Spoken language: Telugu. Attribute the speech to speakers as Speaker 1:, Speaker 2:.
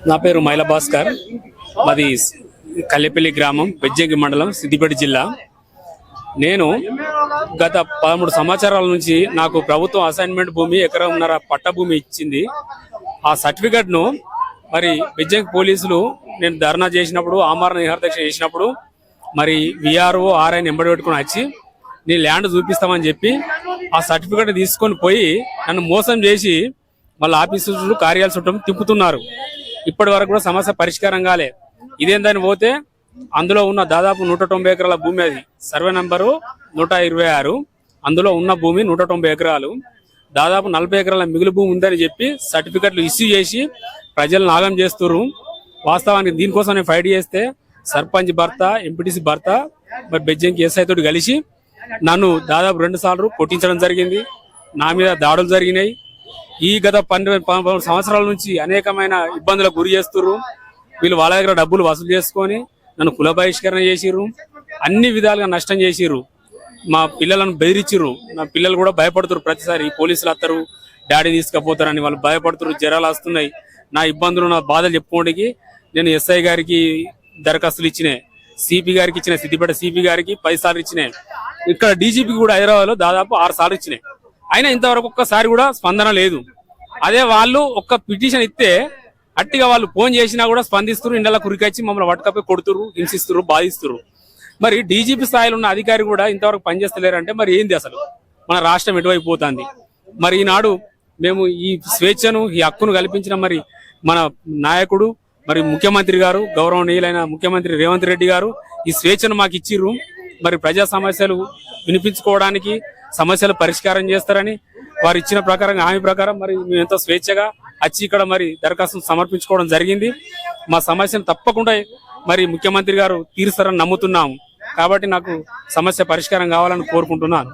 Speaker 1: నా పేరు మైల భాస్కర్. మాది కల్లెపల్లి గ్రామం, బెజ్జంకి మండలం, సిద్దిపేట జిల్లా. నేను గత 13 సంవత్సరాల నుంచి నాకు ప్రభుత్వం అసైన్మెంట్ భూమి, ఎకరంన్నర పట్ట భూమి ఇచ్చింది. ఆ సర్టిఫికెట్ను మరి బెజ్జంకి పోలీసులు నేను ధర్నా చేసినప్పుడు, ఆమరణ నిరాహారదీక్ష చేసినప్పుడు మరి విఆర్ఓ ఆర్ఐని ఎంబడి పెట్టుకుని వచ్చి నీ ల్యాండ్ చూపిస్తామని చెప్పి ఆ సర్టిఫికెట్ తీసుకొని పోయి నన్ను మోసం చేసి వాళ్ళ ఆఫీసులు కార్యాలయ చుట్టూ తిప్పుతున్నారు. ఇప్పటి వరకు కూడా సమస్య పరిష్కారం కాలే. ఇదేందని పోతే అందులో ఉన్న దాదాపు 190 ఎకరాల భూమి, అది సర్వే నంబరు 126, అందులో ఉన్న భూమి 190 ఎకరాలు, దాదాపు 40 ఎకరాల మిగులు భూమి ఉందని చెప్పి సర్టిఫికెట్లు ఇష్యూ చేసి ప్రజలను నాగం చేస్తున్నారు. వాస్తవానికి దీనికోసం నేను ఫైట్ చేస్తే సర్పంచ్ భర్త, ఎంపీటీసీ భర్త మరి బెజ్జంకి ఎస్ఐ తోటి కలిసి నన్ను దాదాపు 2 సార్లు కొట్టించడం జరిగింది. నా మీద దాడులు జరిగినాయి. ఈ గత 12 సంవత్సరాల నుంచి అనేకమైన ఇబ్బందులకు గురి చేస్తున్నారు. వీళ్ళు వాళ్ళ దగ్గర డబ్బులు వసూలు చేసుకొని నన్ను కుల బహిష్కరణ చేసిర్రు, అన్ని విధాలుగా నష్టం చేసిర్రు. మా పిల్లలను బెదిరించిర్రు. నా పిల్లలు కూడా భయపడుతున్నారు. ప్రతిసారి పోలీసులు వస్తారు, డాడీ తీసుకుపోతారని వాళ్ళు భయపడుతున్నారు. జ్వరాలు వస్తున్నాయి. నా ఇబ్బందులు, నా బాధలు చెప్పుకోవడానికి నేను ఎస్ఐ గారికి దరఖాస్తులు ఇచ్చినాయి, సిపి గారికి ఇచ్చిన, సిద్దిపేట సిపి గారికి 10 సార్లు ఇచ్చినాయి, ఇక్కడ డీజీపీ కూడా హైదరాబాద్ లో దాదాపు 6 సార్లు ఇచ్చినాయి. అయినా ఇంతవరకు ఒక్కసారి కూడా స్పందన లేదు. అదే వాళ్ళు ఒక్క పిటిషన్ ఇస్తే అట్టిగా వాళ్ళు ఫోన్ చేసినా కూడా స్పందిస్తున్నారు. ఇండలా కురికొచ్చి మమ్మల్ని పట్టుకపోయి కొడుతురు, హింసిస్తున్నారు, బాధిస్తున్నారు. మరి డీజీపీ స్థాయిలో ఉన్న అధికారి కూడా ఇంతవరకు పనిచేస్తలేరంటే మరి ఏంది అసలు? మన రాష్ట్రం ఎటువైపు పోతుంది? మరి ఈనాడు మేము ఈ స్వేచ్ఛను, ఈ హక్కును కల్పించిన మరి మన నాయకుడు, మరి ముఖ్యమంత్రి గారు, గౌరవనీయులైన ముఖ్యమంత్రి రేవంత్ రెడ్డి గారు ఈ స్వేచ్ఛను మాకు ఇచ్చిర్రు. మరి ప్రజా సమస్యలు వినిపించుకోవడానికి, సమస్యలు పరిష్కారం చేస్తారని వారు ఇచ్చిన ప్రకారం, హామీ ప్రకారం మరి మేము ఎంతో స్వేచ్ఛగా వచ్చి ఇక్కడ మరి దరఖాస్తు సమర్పించుకోవడం జరిగింది. మా సమస్యను తప్పకుండా మరి ముఖ్యమంత్రి గారు తీరుస్తారని నమ్ముతున్నాము. కాబట్టి నాకు సమస్య పరిష్కారం కావాలని కోరుకుంటున్నాను.